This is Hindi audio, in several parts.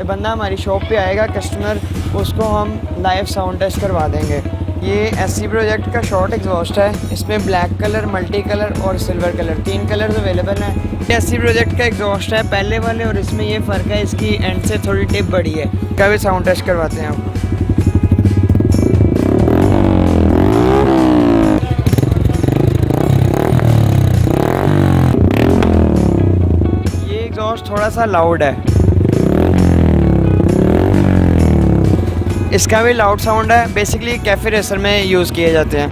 बंदा हमारी शॉप पे आएगा कस्टमर, उसको हम लाइव साउंड टेस्ट करवा देंगे। ये एससी प्रोजेक्ट का शॉर्ट एग्जॉस्ट है, इसमें ब्लैक कलर, मल्टी कलर और सिल्वर कलर 3 कलर्स अवेलेबल हैं। ये एससी प्रोजेक्ट का एग्जॉस्ट है पहले वाले और इसमें ये फ़र्क है, इसकी एंड से थोड़ी टिप बड़ी है। का भी साउंड टेस्ट करवाते हैं आप। ये एग्जॉस्ट थोड़ा सा लाउड है, इसका भी लाउड साउंड है। बेसिकली कैफ़े रेसर में यूज़ किए जाते हैं।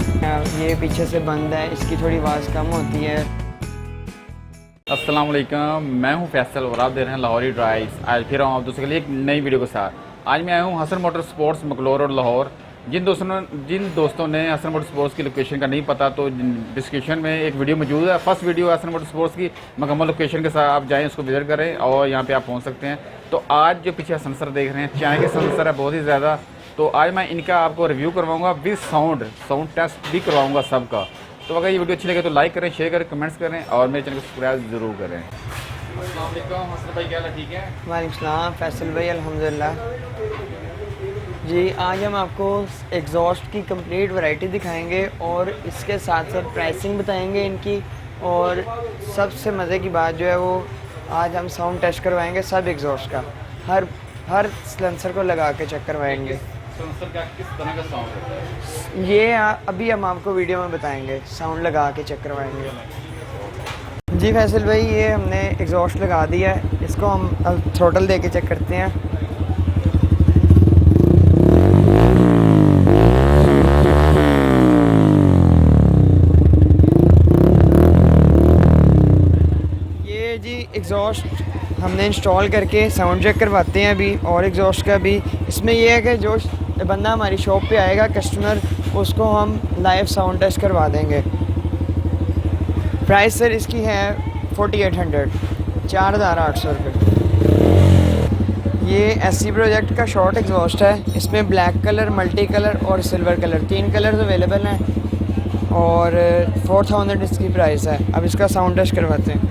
ये पीछे से बंद है, इसकी थोड़ी आवाज़ कम होती है। अस्सलाम वालेकुम, मैं हूं फैसल और आप देख रहे हैं लाहौरी ड्राइव्स। आज फिर हूँ आप दोस्तों के लिए एक नई वीडियो के साथ। आज मैं आया हूं हसन मोटर स्पोर्ट्स मकलोर और लाहौर। जिन दोस्तों ने हसन मोटर स्पोर्ट्स की लोकेशन का नहीं पता तो डिस्क्रिप्शन में एक वीडियो मौजूद है। First video Hasan motor sports की मुकम्मल लोकेशन के साथ, आप जाएँ उसको विजिट करें और यहाँ पे आप पहुँच सकते हैं। तो आज जो पीछे सेंसर देख रहे हैं, चाय के सेंसर है बहुत ही ज़्यादा। तो आज मैं इनका आपको रिव्यू करवाऊँगा विद साउंड टेस्ट भी करवाऊँगा सबका। तो अगर ये वीडियो अच्छी लगे तो लाइक करें, शेयर करें, कमेंट्स करें और मेरे चैनल को सब्सक्राइब ज़रूर करें। अस्सलाम वालेकुम हसन भाई, क्या हाल है? ठीक है? वालेकुम सलाम फैसल भाई, अल्हम्दुलिल्लाह जी। आज हम आपको एग्जॉस्ट की कंप्लीट वैरायटी दिखाएंगे और इसके साथ साथ प्राइसिंग बताएंगे इनकी। और सबसे मज़े की बात जो है वो आज हम साउंड टेस्ट करवाएंगे सब एग्जॉस्ट का, हर सिलेंसर को लगा के चेक करवाएंगे। सेंसर का किस तरह का साउंड होता है ये अभी हम आपको वीडियो में बताएंगे, साउंड लगा के चेक करवाएंगे। जी फैसल भाई, ये हमने एग्जॉस्ट लगा दिया है, इसको हम अब थ्रोटल दे के चेक करते हैं। ये जी एग्जॉस्ट हमने इंस्टॉल करके साउंड चेक करवाते हैं अभी। और एग्जॉस्ट का भी इसमें यह है कि जो बंदा हमारी शॉप पे आएगा कस्टमर, उसको हम लाइव साउंड टेस्ट करवा देंगे। प्राइस सर इसकी है 4800, 4800 रुपये। ये एससी प्रोजेक्ट का शॉर्ट एग्जॉस्ट है, इसमें ब्लैक कलर, मल्टी कलर और सिल्वर कलर 3 कलर्स अवेलेबल हैं और 4000 इसकी प्राइस है। अब इसका साउंड टेस्ट करवाते हैं।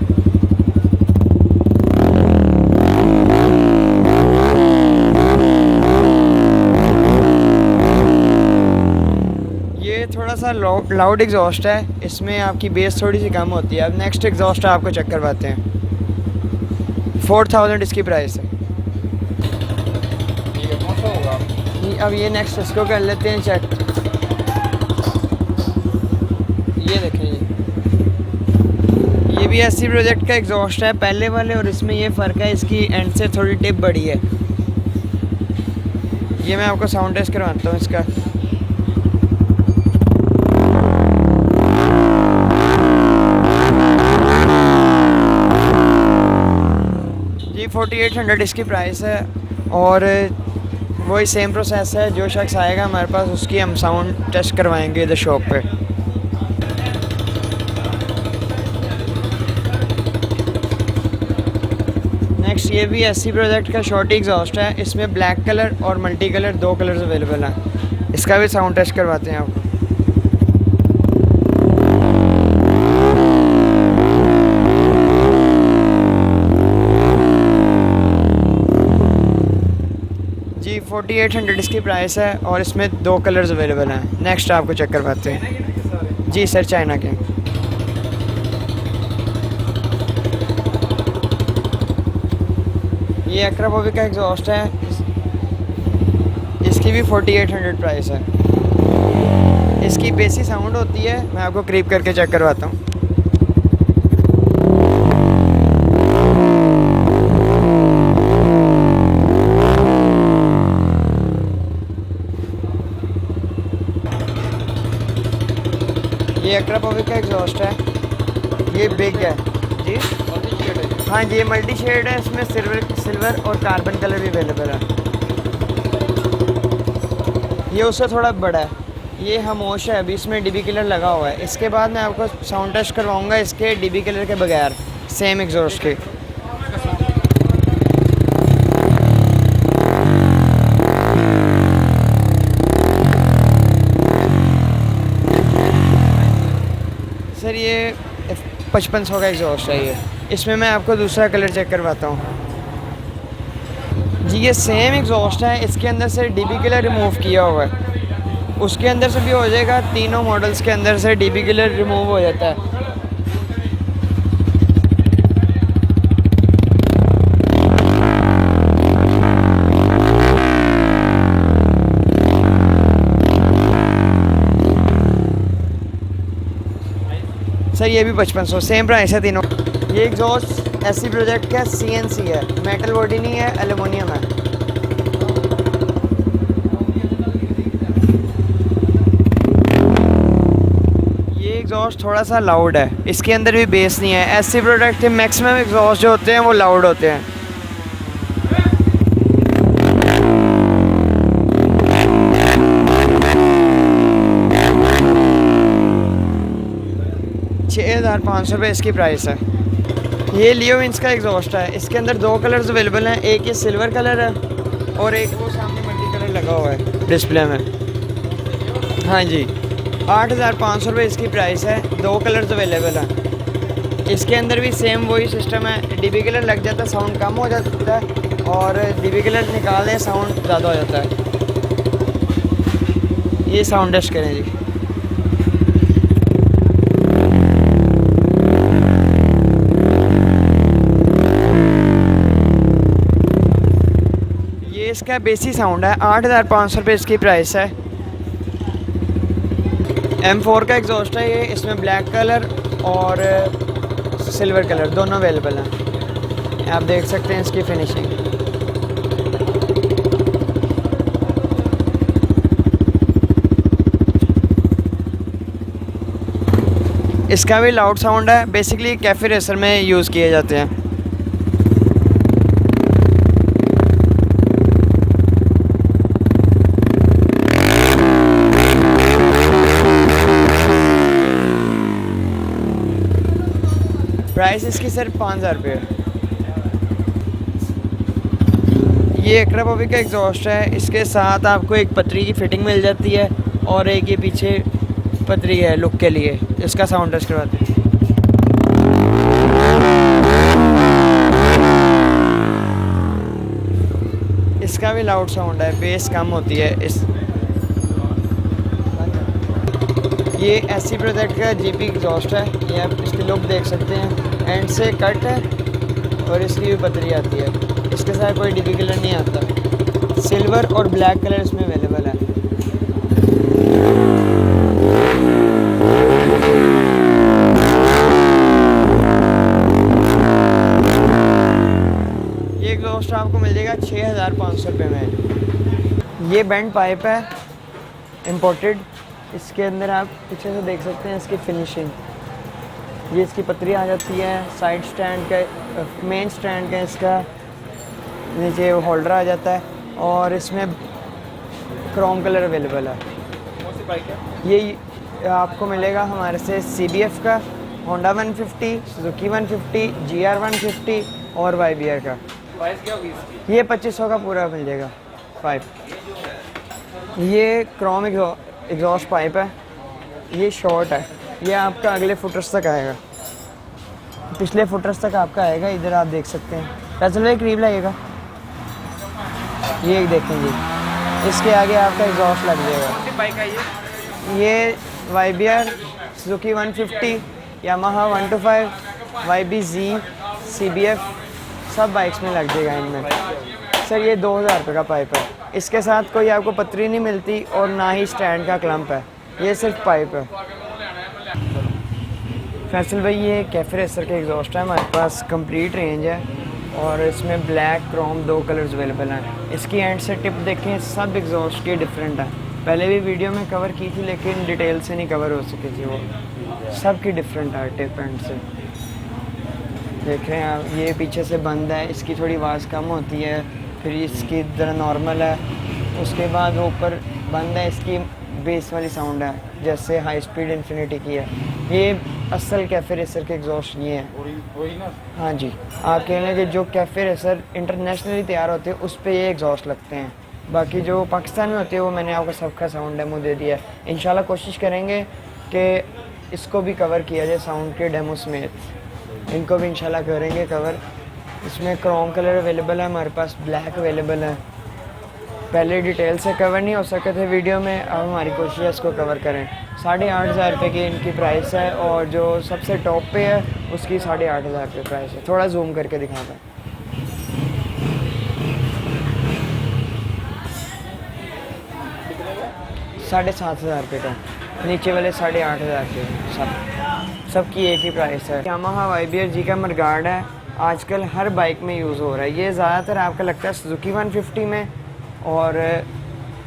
थोड़ा सा लाउड एग्जॉस्ट है, इसमें आपकी बेस थोड़ी सी कम होती है। अब नेक्स्ट एग्जॉस्ट आपको चेक करवाते हैं। 4000 इसकी प्राइस है। ठीक है, कौन सा होगा? अब ये नेक्स्ट इसको कर लेते हैं चेक। ये देखें, ये भी एससी प्रोजेक्ट का एग्जॉस्ट है पहले वाले और इसमें ये फ़र्क है, इसकी एंड से थोड़ी टिप बड़ी है। ये मैं आपको साउंड टेस्ट करवाता हूँ इसका। जी 4800 इसकी प्राइस है और वही सेम प्रोसेस है। जो शख्स आएगा हमारे पास उसकी हम साउंड टेस्ट करवाएंगे इधर शॉप पे। नेक्स्ट ये भी एससी प्रोजेक्ट का शॉर्ट एग्जॉस्ट है, इसमें ब्लैक कलर और मल्टी कलर 2 कलर्स अवेलेबल हैं। इसका भी साउंड टेस्ट करवाते हैं आपको। जी 4800 इसकी प्राइस है और इसमें 2 कलर्स अवेलेबल हैं। नेक्स्ट आपको चेक करवाते हैं। जी सर, चाइना के। ये एक्राबोविक का एग्जॉस्ट है, इसकी भी 4800 प्राइस है। इसकी बेसिक साउंड होती है, मैं आपको करीब करके चेक करवाता हूँ। ये एक्राबोविक का एग्जॉस्ट है, ये बिग है जी। हाँ जी, ये मल्टी शेड है, इसमें सिल्वर और कार्बन कलर भी अवेलेबल है। ये उससे थोड़ा बड़ा है, ये खामोश है, अभी इसमें डीबी किलर लगा हुआ है। इसके बाद मैं आपको साउंड टेस्ट करवाऊंगा इसके डीबी किलर के बगैर, सेम एग्जॉस्ट के। सर ये 5500 का एग्जॉस्ट है ये। इसमें मैं आपको दूसरा कलर चेक करवाता हूँ। जी ये सेम एग्जॉस्ट है, इसके अंदर से डीबी किलर रिमूव किया हुआ है, उसके अंदर से भी हो जाएगा। तीनों मॉडल्स के अंदर से डीबी किलर रिमूव हो जाता है। सर ये भी 5500, सेम प्राइस है तीनों। ये एग्जॉस्ट एससी प्रोजेक्ट का CNC है, मेटल बॉडी नहीं है, एल्युमिनियम है। ये एग्जॉस्ट थोड़ा सा लाउड है, इसके अंदर भी बेस नहीं है। एससी प्रोडक्ट के मैक्सिमम एग्जॉस्ट जो होते हैं वो लाउड होते हैं। ₹6500 इसकी प्राइस है। ये लियोविंस का एग्जॉस्ट है, इसके अंदर 2 कलर्स अवेलेबल हैं, एक ये सिल्वर कलर है और एक वो सामने मल्टी कलर लगा हुआ है डिस्प्ले में। हाँ जी, ₹8500 इसकी प्राइस है, 2 कलर्स अवेलेबल हैं। इसके अंदर भी सेम वही सिस्टम है, डीबी कलर लग जाता है, साउंड कम हो जाता है, और डीबी कलर निकाल दें साउंड ज़्यादा हो जाता है। ये साउंड टेस्ट करें जी। इसका बेसिक साउंड है, ₹8500 इसकी प्राइस है। M4 का एग्जॉस्ट है ये, इसमें ब्लैक कलर और सिल्वर कलर दोनों अवेलेबल हैं। आप देख सकते हैं इसकी फिनिशिंग। इसका भी लाउड साउंड है, बेसिकली कैफे रेसर में यूज़ किए जाते हैं। प्राइस इसकी सिर्फ ₹5000 है। ये एक्ट्रापॉपी का एग्जॉस्ट है, इसके साथ आपको एक पतरी की फिटिंग मिल जाती है और एक ये पीछे पतरी है लुक के लिए। इसका साउंड टेस्ट करवाते हैं। इसका भी लाउड साउंड है, बेस कम होती है। ये एससी प्रोजेक्ट का GP एग्जॉस्ट है, ये आप इसकी लुक देख सकते हैं, एंड से कट है और इसकी भी पतरी आती है। इसके साथ कोई डीबी कलर नहीं आता। सिल्वर और ब्लैक कलर इसमें अवेलेबल है। ये एग्जॉस्ट आपको मिल जाएगा ₹6500 में। ये बैंड पाइप है इम्पोर्टेड, इसके अंदर आप पीछे से देख सकते हैं इसकी फिनिशिंग। ये इसकी पतरी आ जाती है, साइड स्टैंड का, मेन स्टैंड का इसका नीचे होल्डर आ जाता है, और इसमें क्रोम कलर अवेलेबल है। ये आपको मिलेगा हमारे से CBF का, होंडा 150, सुजुकी 150, GR 150 और YBR का। प्राइस क्या होगी इसकी? ये 2500 का पूरा मिल जाएगा 5। ये क्रोम एग्जॉस्ट पाइप है, ये शॉर्ट है, ये आपका अगले फुटर्स तक आएगा, पिछले फुटर्स तक आपका आएगा। इधर आप देख सकते हैं, फैसल भाई करीब लगेगा। ये देखें जी, इसके आगे आपका एग्जॉस्ट लग जाएगा। बाइक है ये YBR, Suzuki 150, Yamaha 125, YBZ, CBF सब बाइक्स में लग जाएगा इनमें। सर ये ₹2000 का पाइप है, इसके साथ कोई आपको पतरी नहीं मिलती और ना ही स्टैंड का क्लम्प है, ये सिर्फ पाइप है। फैसल भाई ये कैफे रेसर के एग्जॉस्ट है, हमारे पास कंप्लीट रेंज है और इसमें ब्लैक क्रोम 2 कलर्स अवेलेबल हैं। इसकी एंड से टिप देखें, सब एग्जॉस्ट की डिफरेंट है। पहले भी वीडियो में कवर की थी लेकिन डिटेल से नहीं कवर हो सकी थी, वो सब की डिफरेंट है टिप एंड से। देख रहे हैं आप, ये पीछे से बंद है, इसकी थोड़ी आवाज़ कम होती है, फिर इसकी ज़रा नॉर्मल है, उसके बाद वो ऊपर बंद है, इसकी बेस वाली साउंड है जैसे हाई स्पीड इन्फिनिटी की है। ये असल कैफे रेसर के एग्जॉस्ट ये हैं। हाँ जी, आप कह लें कि जो कैफे रेसर इंटरनेशनली तैयार होते हैं उस पे ये एग्जॉस्ट लगते हैं, बाकी जो पाकिस्तान में होते हैं वो मैंने आपको सबका साउंड डेमो दे दिया है। इंशाल्लाह कोशिश करेंगे कि इसको भी कवर किया जाए साउंड के डेमो समेत, इनको भी इंशाल्लाह करेंगे कवर। इसमें क्रोम कलर अवेलेबल है, हमारे पास ब्लैक अवेलेबल है। पहले डिटेल से कवर नहीं हो सके थे वीडियो में, अब हमारी कोशिश है इसको कवर करें। 8,500 रुपये की इनकी प्राइस है और जो सबसे टॉप पे है उसकी 8,500 रुपये प्राइस है। थोड़ा जूम करके दिखाता है। 7,500 रुपये का, नीचे वाले 8,500 रुपये सबकी एक ही प्राइस है। यामाहा YBR-G का मडगार्ड है, आजकल हर बाइक में यूज़ हो रहा है। ये ज़्यादातर आपका लगता है सुजुकी 150 में और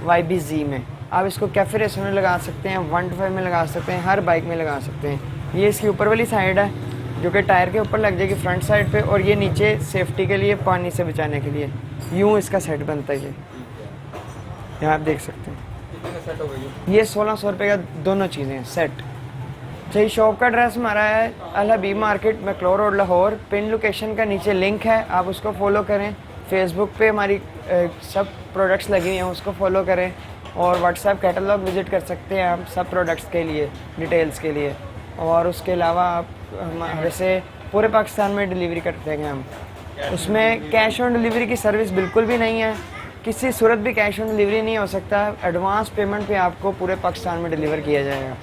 YBZ में। आप इसको कैफे रेसर में लगा सकते हैं, 125 में लगा सकते हैं, हर बाइक में लगा सकते हैं। ये इसकी ऊपर वाली साइड है जो कि टायर के ऊपर लग जाएगी फ्रंट साइड पे, और ये नीचे सेफ्टी के लिए, पानी से बचाने के लिए यूँ इसका सेट बनता है। ये यहाँ आप देख सकते हैं। ये 1,600 रुपये का दोनों चीज़ें हैं सेट। सही शॉप का एड्रेस हमारा है Al Habib market, McLeod road, Lahore. Pin location का नीचे लिंक है, आप उसको फॉलो करें। फेसबुक पे हमारी सब प्रोडक्ट्स लगे हुए हैं, उसको फॉलो करें। और व्हाट्सएप कैटलॉग विज़िट कर सकते हैं आप सब प्रोडक्ट्स के लिए, डिटेल्स के लिए। और उसके अलावा आप हमारे से पूरे पाकिस्तान में डिलीवरी करते हैं हम। उसमें कैश ऑन डिलीवरी की सर्विस बिल्कुल भी नहीं है, किसी सूरत भी कैश ऑन डिलीवरी नहीं हो सकता। एडवांस पेमेंट पे आपको पूरे पाकिस्तान में डिलीवर किया जाएगा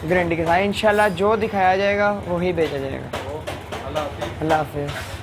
गारंटी के साथ। इंशाल्लाह जो दिखाया जाएगा वही भेजा जाएगा। अल्लाह हाफिज़।